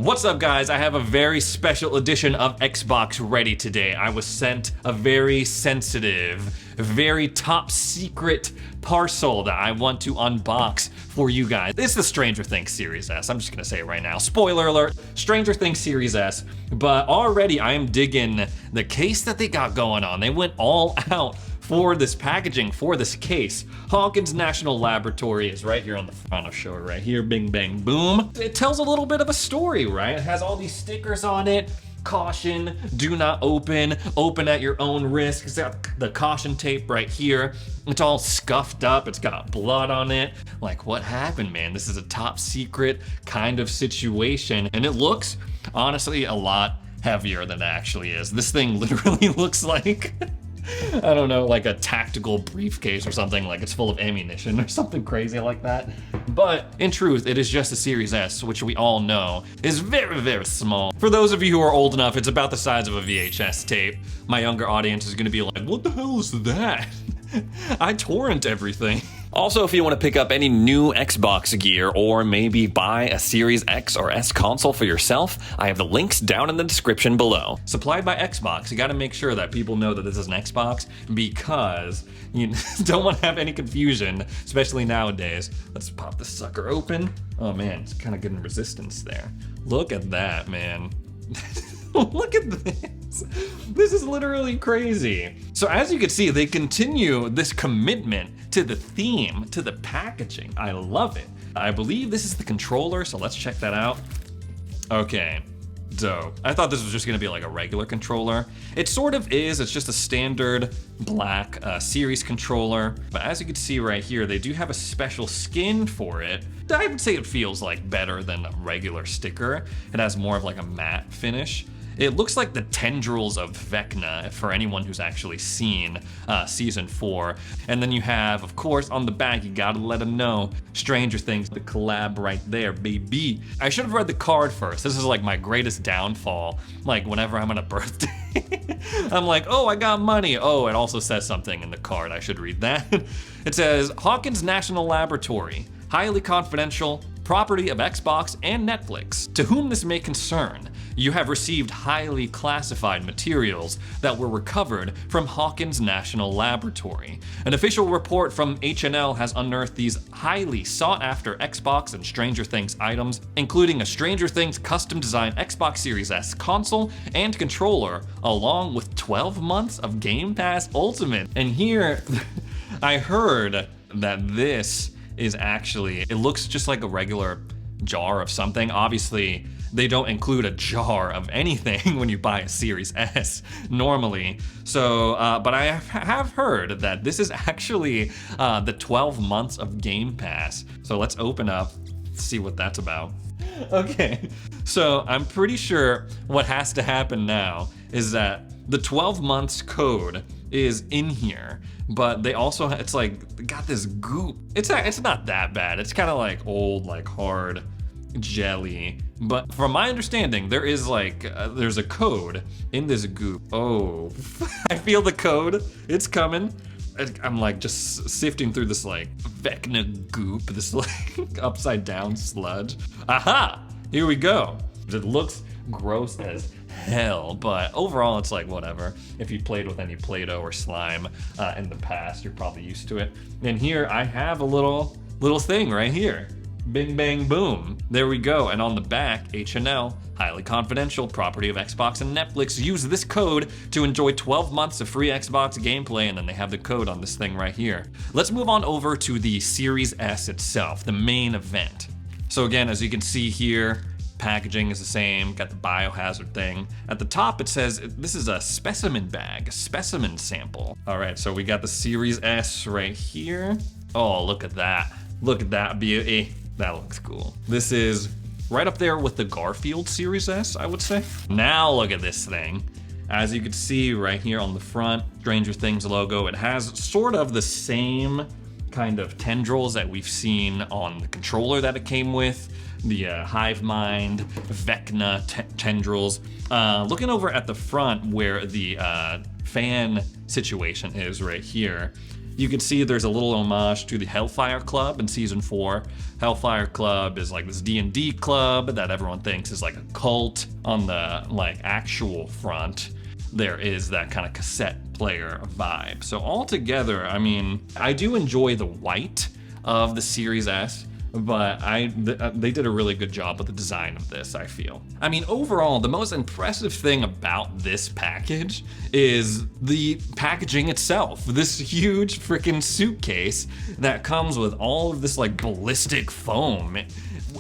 What's up, guys? I have a very special edition of Xbox ready today. I was sent a very sensitive, very top secret parcel that I want to unbox for you guys. It's the Stranger Things Series S. I'm just gonna say it right now. Spoiler alert, Stranger Things Series S. But already I am digging the case that they got going on. They went all out for this packaging, for this case. Hawkins National Laboratory is right here on the front. I'll show it right here, bing, bang, boom. It tells a little bit of a story, right? It has all these stickers on it. Caution, do not open, open at your own risk. It's got the caution tape right here. It's all scuffed up, it's got blood on it. Like, what happened, man? This is a top secret kind of situation. And it looks, honestly, a lot heavier than it actually is. This thing literally looks like, I don't know, like a tactical briefcase or something, like it's full of ammunition or something crazy like that. But in truth, it is just a Series S, which we all know is very, very small. For those of you who are old enough, it's about the size of a VHS tape. My younger audience is gonna be like, what the hell is that? I torrent everything. Also, if you want to pick up any new Xbox gear or maybe buy a Series X or S console for yourself, I have the links down in the description below. Supplied by Xbox. You got to make sure that people know that this is an Xbox because you don't want to have any confusion, especially nowadays. Let's pop this sucker open. Oh man, it's kind of getting resistance there. Look at that, man. Look at this. This is literally crazy. So as you can see, they continue this commitment to the theme, to the packaging. I love it. I believe this is the controller, so let's check that out. Okay, dope. I thought this was just gonna be like a regular controller. It sort of is, it's just a standard black series controller. But as you can see right here, they do have a special skin for it. I would say it feels like better than a regular sticker. It has more of like a matte finish. It looks like the tendrils of Vecna for anyone who's actually seen season 4. And then you have, of course, on the back, you gotta let them know, Stranger Things, the collab right there, baby. I should have read the card first. This is like my greatest downfall. Like whenever I'm on a birthday, I'm like, oh, I got money. Oh, it also says something in the card. I should read that. It says, Hawkins National Laboratory, highly confidential, property of Xbox and Netflix. To whom this may concern, you have received highly classified materials that were recovered from Hawkins National Laboratory. An official report from H&L has unearthed these highly sought-after Xbox and Stranger Things items, including a Stranger Things custom-designed Xbox Series S console and controller, along with 12 months of Game Pass Ultimate. And here, I heard that this is actually, it looks just like a regular jar of something. Obviously, they don't include a jar of anything when you buy a Series S normally. So, but I have heard that this is actually the 12 months of Game Pass. So let's open up, see what that's about. Okay, so I'm pretty sure what has to happen now is that the 12 months code is in here, but they also, it's like, got this goop. It's not that bad. It's kind of like old, like hard jelly. But from my understanding, there is like, there's a code in this goop. Oh, I feel the code. It's coming. I'm like just sifting through this like Vecna goop, this like upside down sludge. Aha, here we go. It looks gross as hell, but overall it's like whatever. If you played with any Play-Doh or slime in the past, you're probably used to it. And here I have a little thing right here. Bing, bang, boom. There we go. And on the back, H&L, highly confidential, property of Xbox and Netflix. Use this code to enjoy 12 months of free Xbox gameplay, and then they have the code on this thing right here. Let's move on over to the Series S itself, the main event. So again, as you can see here, packaging is the same, got the biohazard thing. At the top it says, this is a specimen bag, a specimen sample. All right, so we got the Series S right here. Oh, look at that. Look at that beauty. That looks cool. This is right up there with the Garfield Series S, I would say. Now look at this thing. As you can see right here on the front, Stranger Things logo, it has sort of the same kind of tendrils that we've seen on the controller that it came with, the hive mind, Vecna tendrils. Looking over at the front where the fan situation is right here, You can see there's a little homage to the Hellfire Club in season 4. Hellfire Club is like this D&D club that everyone thinks is like a cult. On the like actual front, there is that kind of cassette player vibe. So altogether, I mean, I do enjoy the white of the Series S, but they did a really good job with the design of this, I feel. I mean, overall, the most impressive thing about this package is the packaging itself. This huge freaking suitcase that comes with all of this like ballistic foam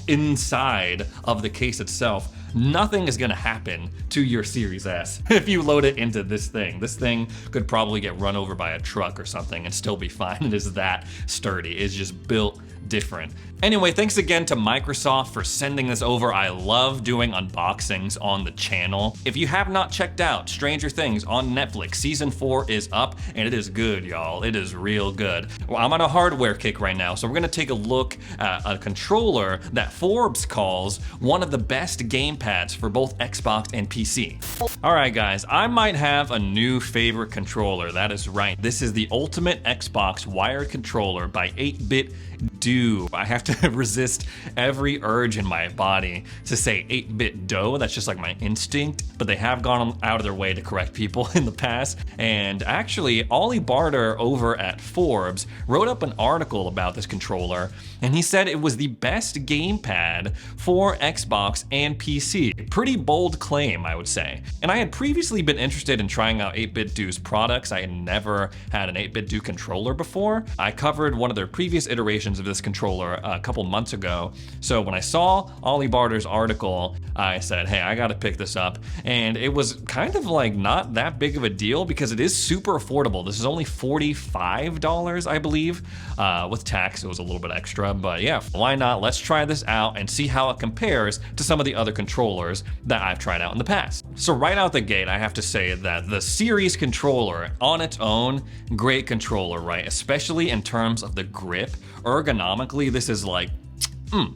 inside of the case itself. Nothing is gonna happen to your Series S if you load it into this thing. This thing could probably get run over by a truck or something and still be fine. It is that sturdy. It's just built different. Anyway, thanks again to Microsoft for sending this over. I love doing unboxings on the channel. If you have not checked out Stranger Things on Netflix, season 4 is up and it is good, y'all. It is real good. Well, I'm on a hardware kick right now, so we're gonna take a look at a controller that Forbes calls one of the best gamepads for both Xbox and PC. All right, guys, I might have a new favorite controller. That is right. This is the Ultimate Xbox wired controller by 8-Bit Do. I have to resist every urge in my body to say 8-Bit Do. That's just like my instinct, but they have gone out of their way to correct people in the past. And actually, Ollie Barter over at Forbes wrote up an article about this controller, and he said it was the best gamepad for Xbox and PC. Pretty bold claim, I would say. And I had previously been interested in trying out 8-Bit Do's products. I had never had an 8-Bit Do controller before. I covered one of their previous iterations of this controller a couple months ago. So when I saw Ollie Barter's article, I said, hey, I gotta pick this up. And it was kind of like not that big of a deal because it is super affordable. This is only $45, I believe. With tax, it was a little bit extra, but yeah, why not? Let's try this out and see how it compares to some of the other controllers that I've tried out in the past. So right out the gate, I have to say that the Series controller on its own, great controller, right? Especially in terms of the grip. Ergonomically, this is like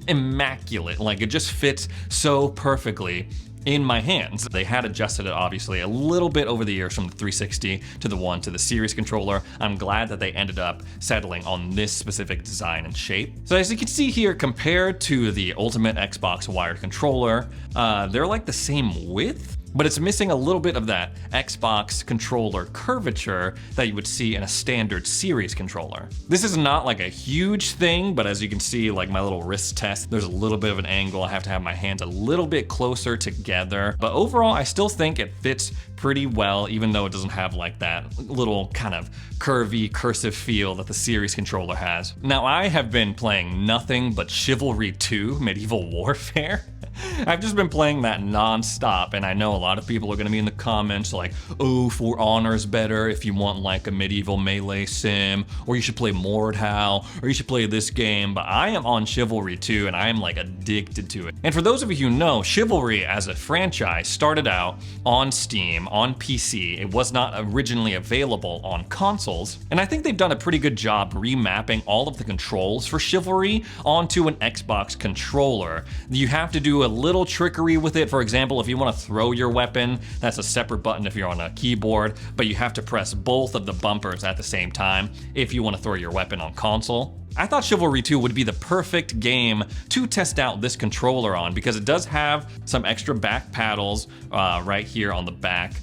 immaculate. Like it just fits so perfectly in my hands. They had adjusted it obviously a little bit over the years from the 360 to the Series controller. I'm glad that they ended up settling on this specific design and shape. So as you can see here, compared to the Ultimate Xbox wired controller, they're like the same width, but it's missing a little bit of that Xbox controller curvature that you would see in a standard Series controller. This is not like a huge thing, but as you can see, like my little wrist test, there's a little bit of an angle. I have to have my hands a little bit closer together. But overall, I still think it fits pretty well, even though it doesn't have like that little kind of curvy, cursive feel that the Series controller has. Now, I have been playing nothing but Chivalry 2 Medieval Warfare. I've just been playing that non-stop, and I know a lot of people are gonna be in the comments like, oh, For Honor's better if you want like a medieval melee sim, or you should play Mordhau, or you should play this game, but I am on Chivalry 2 and I am like addicted to it. And for those of you who know, Chivalry as a franchise started out on Steam, on PC. It was not originally available on consoles, and I think they've done a pretty good job remapping all of the controls for Chivalry onto an Xbox controller. You have to do a little trickery with it. For example, if you want to throw your weapon, that's a separate button if you're on a keyboard, but you have to press both of the bumpers at the same time if you want to throw your weapon on console. I thought Chivalry 2 would be the perfect game to test out this controller on because it does have some extra back paddles right here on the back,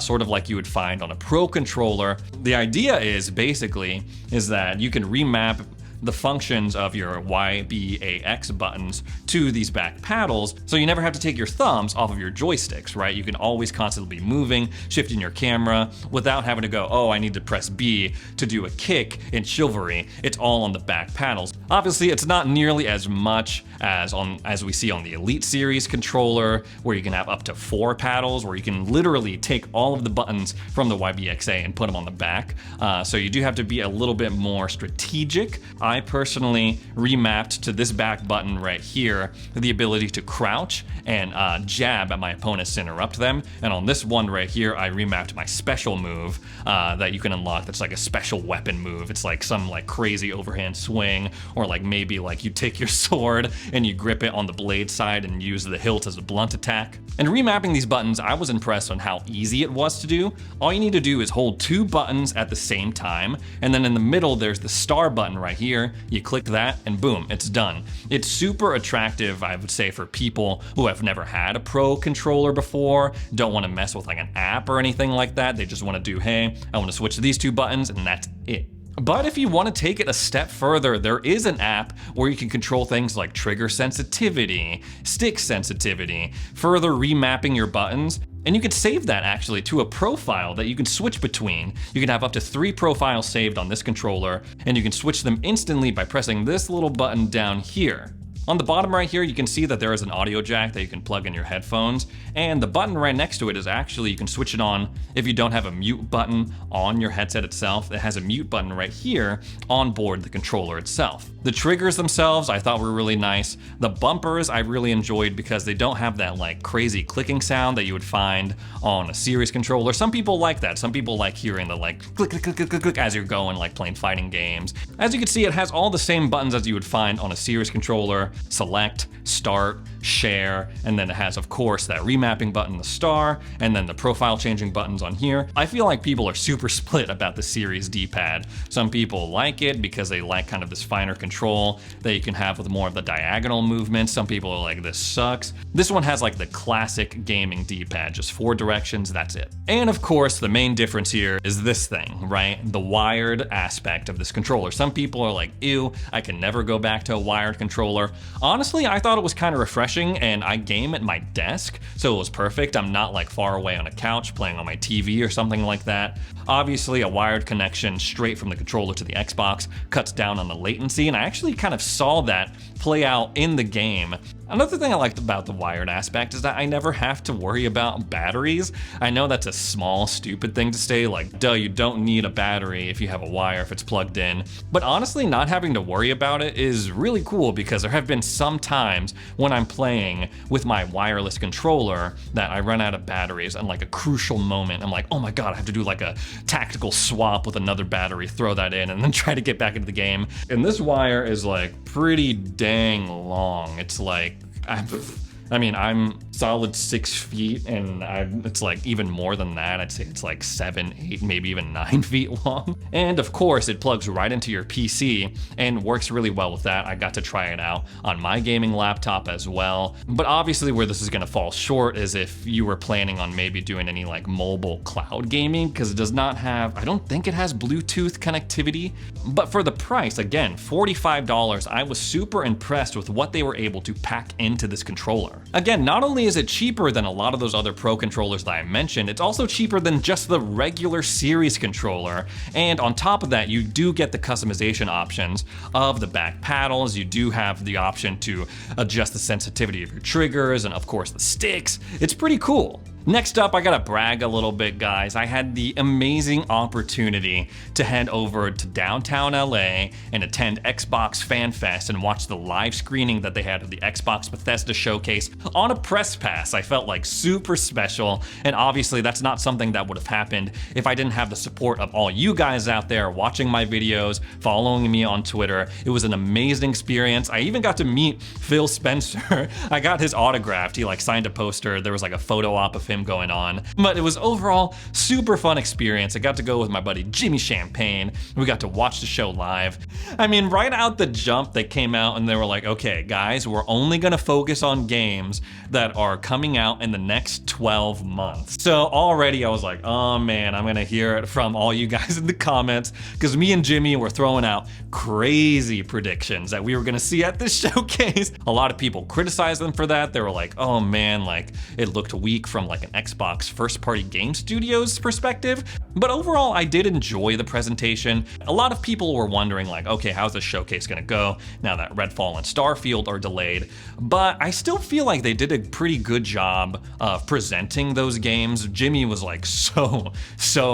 sort of like you would find on a Pro controller. The idea is basically that you can remap the functions of your Y, B, A, X buttons to these back paddles, so you never have to take your thumbs off of your joysticks, right? You can always constantly be moving, shifting your camera without having to go, oh, I need to press B to do a kick in Chivalry. It's all on the back paddles. Obviously, it's not nearly as much as we see on the Elite Series controller, where you can have up to 4 paddles, where you can literally take all of the buttons from the YBXA and put them on the back. So you do have to be a little bit more strategic. I personally remapped to this back button right here the ability to crouch and jab at my opponents to interrupt them. And on this one right here, I remapped my special move that you can unlock. That's like a special weapon move. It's like some like crazy overhand swing, or like maybe like you take your sword and you grip it on the blade side and use the hilt as a blunt attack. And remapping these buttons, I was impressed on how easy it was to do. All you need to do is hold 2 buttons at the same time, and then in the middle there's the star button right here. You click that and boom, it's done. It's super attractive, I would say, for people who have never had a Pro controller before, don't want to mess with like an app or anything like that. They just want to do, hey, I want to switch to these 2 buttons and that's it. But if you want to take it a step further, there is an app where you can control things like trigger sensitivity, stick sensitivity, further remapping your buttons. And you can save that actually to a profile that you can switch between. You can have up to 3 profiles saved on this controller, and you can switch them instantly by pressing this little button down here. On the bottom right here, you can see that there is an audio jack that you can plug in your headphones, and the button right next to it is actually, you can switch it on if you don't have a mute button on your headset itself. It has a mute button right here on board the controller itself. The triggers themselves I thought were really nice. The bumpers I really enjoyed because they don't have that like crazy clicking sound that you would find on a series controller. Some people like that. Some people like hearing the like click, click, click, click, click, click as you're going, like playing fighting games. As you can see, it has all the same buttons as you would find on a series controller. Select, start, share, and then it has, of course, that remapping button, the star, and then the profile changing buttons on here. I feel like people are super split about the Series D-pad. Some people like it because they like kind of this finer control that you can have with more of the diagonal movements. Some people are like, this sucks. This one has like the classic gaming D-pad, just 4 directions, that's it. And of course, the main difference here is this thing, right? The wired aspect of this controller. Some people are like, ew, I can never go back to a wired controller. Honestly, I thought it was kind of refreshing, and I game at my desk, so it was perfect. I'm not like far away on a couch playing on my TV or something like that. Obviously, a wired connection straight from the controller to the Xbox cuts down on the latency, and I actually kind of saw that play out in the game. Another thing I liked about the wired aspect is that I never have to worry about batteries. I know that's a small, stupid thing to say, like, duh, you don't need a battery if you have a wire if it's plugged in. But honestly, not having to worry about it is really cool because there have been some times when I'm playing with my wireless controller that I run out of batteries and like a crucial moment, I'm like, oh my god, I have to do like a tactical swap with another battery, throw that in, and then try to get back into the game. And this wire is like pretty dang long. It's like, I'm solid 6 feet, and it's like even more than that. I'd say it's like 7, 8, maybe even 9 feet long. And of course, it plugs right into your PC and works really well with that. I got to try it out on my gaming laptop as well. But obviously where this is gonna fall short is if you were planning on maybe doing any like mobile cloud gaming, because it does not have, I don't think it has Bluetooth connectivity. But for the price, again, $45, I was super impressed with what they were able to pack into this controller. Again, not only is it cheaper than a lot of those other Pro controllers that I mentioned, it's also cheaper than just the regular Series controller. And on top of that, you do get the customization options of the back paddles. You do have the option to adjust the sensitivity of your triggers and of course the sticks. It's pretty cool. Next up, I gotta brag a little bit, guys. I had the amazing opportunity to head over to downtown LA and attend Xbox Fan Fest and watch the live screening that they had of the Xbox Bethesda showcase on a press pass. I felt like super special, and obviously that's not something that would have happened if I didn't have the support of all you guys out there watching my videos, following me on Twitter. It was an amazing experience. I even got to meet Phil Spencer. I got his autographed. He like signed a poster. There was like a photo op of him going on, but it was overall super fun experience. I got to go with my buddy Jimmy Champagne. We got to watch the show live. I mean, right out the jump, they came out and they were like, okay, guys, we're only gonna focus on games that are coming out in the next 12 months. So already I was like, oh man, I'm gonna hear it from all you guys in the comments, because me and Jimmy were throwing out crazy predictions that we were gonna see at this showcase. A lot of people criticized them for that. They were like, oh man, like it looked weak from like an Xbox first-party game studios perspective. But overall, I did enjoy the presentation. A lot of people were wondering like, okay, how's this showcase gonna go now that Redfall and Starfield are delayed? But I still feel like they did a pretty good job of presenting those games. Jimmy was like so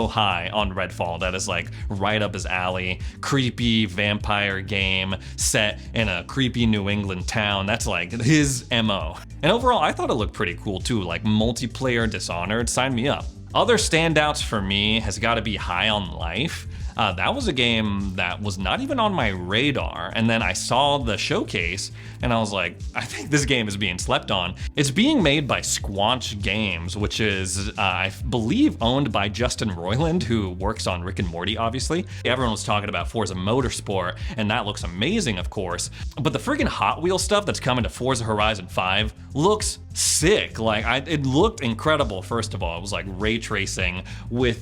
high on Redfall. That is like right up his alley. Creepy vampire game set in a creepy New England town. That's like his MO. And overall, I thought it looked pretty cool too, like multiplayer Dishonored, sign me up. Other standouts for me has got to be High on Life. That was a game that was not even on my radar. And then I saw the showcase and I was like, I think this game is being slept on. It's being made by Squanch Games, which is, I believe, owned by Justin Roiland, who works on Rick and Morty, obviously. Everyone was talking about Forza Motorsport, and that looks amazing, of course. But the friggin' Hot Wheels stuff that's coming to Forza Horizon 5 looks sick. Like, it looked incredible, first of all. It was like ray tracing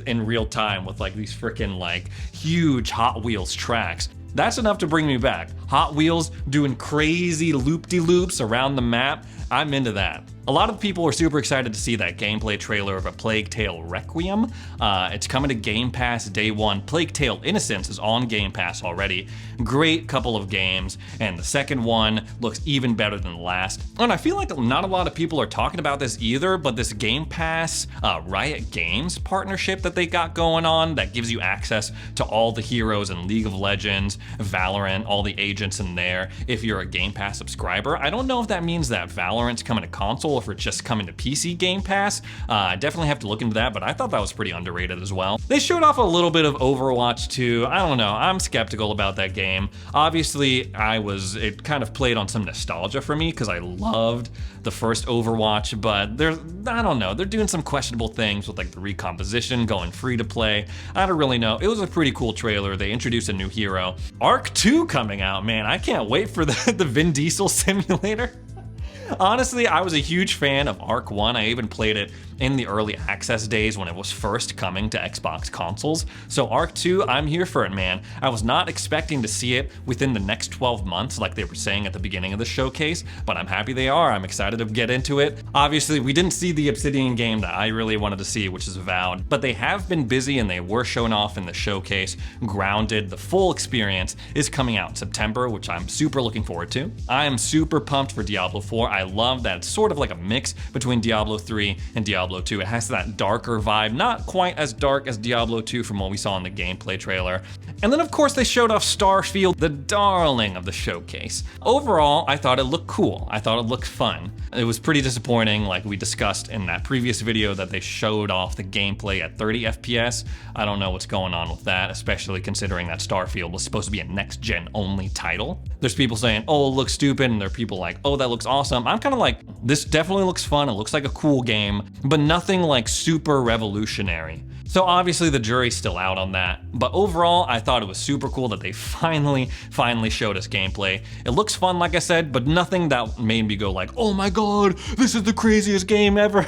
in real time with like these freaking like huge Hot Wheels tracks. That's enough to bring me back. Hot Wheels doing crazy loop-de-loops around the map. I'm into that. A lot of people are super excited to see that gameplay trailer of A Plague Tale Requiem. It's coming to Game Pass day one. Plague Tale Innocence is on Game Pass already. Great couple of games, and the second one looks even better than the last. And I feel like not a lot of people are talking about this either, but this Game Pass Riot Games partnership that they got going on that gives you access to all the heroes in League of Legends, Valorant, all the agents in there if you're a Game Pass subscriber. I don't know if that means that Valorant's coming to console or if it's just coming to PC Game Pass. I definitely have to look into that, but I thought that was pretty underrated as well. They showed off a little bit of Overwatch 2. I don't know, I'm skeptical about that game. Obviously, it kind of played on some nostalgia for me because I loved the first Overwatch, but I don't know, they're doing some questionable things with like the recomposition, going free to play. I don't really know. It was a pretty cool trailer. They introduced a new hero. Arc 2 coming out, man. I can't wait for the Vin Diesel simulator. Honestly, I was a huge fan of Arc 1. I even played it in the early access days when it was first coming to Xbox consoles. So Arc 2, I'm here for it, man. I was not expecting to see it within the next 12 months like they were saying at the beginning of the showcase, but I'm happy they are. I'm excited to get into it. Obviously, we didn't see the Obsidian game that I really wanted to see, which is Avowed, but they have been busy and they were shown off in the showcase. Grounded, the full experience, is coming out in September, which I'm super looking forward to. I am super pumped for Diablo 4. I love that it's sort of like a mix between Diablo 3 and Diablo 2. It has that darker vibe, not quite as dark as Diablo 2 from what we saw in the gameplay trailer. And then of course they showed off Starfield, the darling of the showcase. Overall, I thought it looked cool. I thought it looked fun. It was pretty disappointing, like we discussed in that previous video, that they showed off the gameplay at 30 FPS. I don't know what's going on with that, especially considering that Starfield was supposed to be a next-gen only title. There's people saying, oh, it looks stupid, and there are people like, oh, that looks awesome. I'm kind of like, this definitely looks fun. It looks like a cool game, but nothing like super revolutionary. So obviously the jury's still out on that, but overall I thought it was super cool that they finally showed us gameplay. It looks fun, like I said, but nothing that made me go like, oh my god, this is the craziest game ever.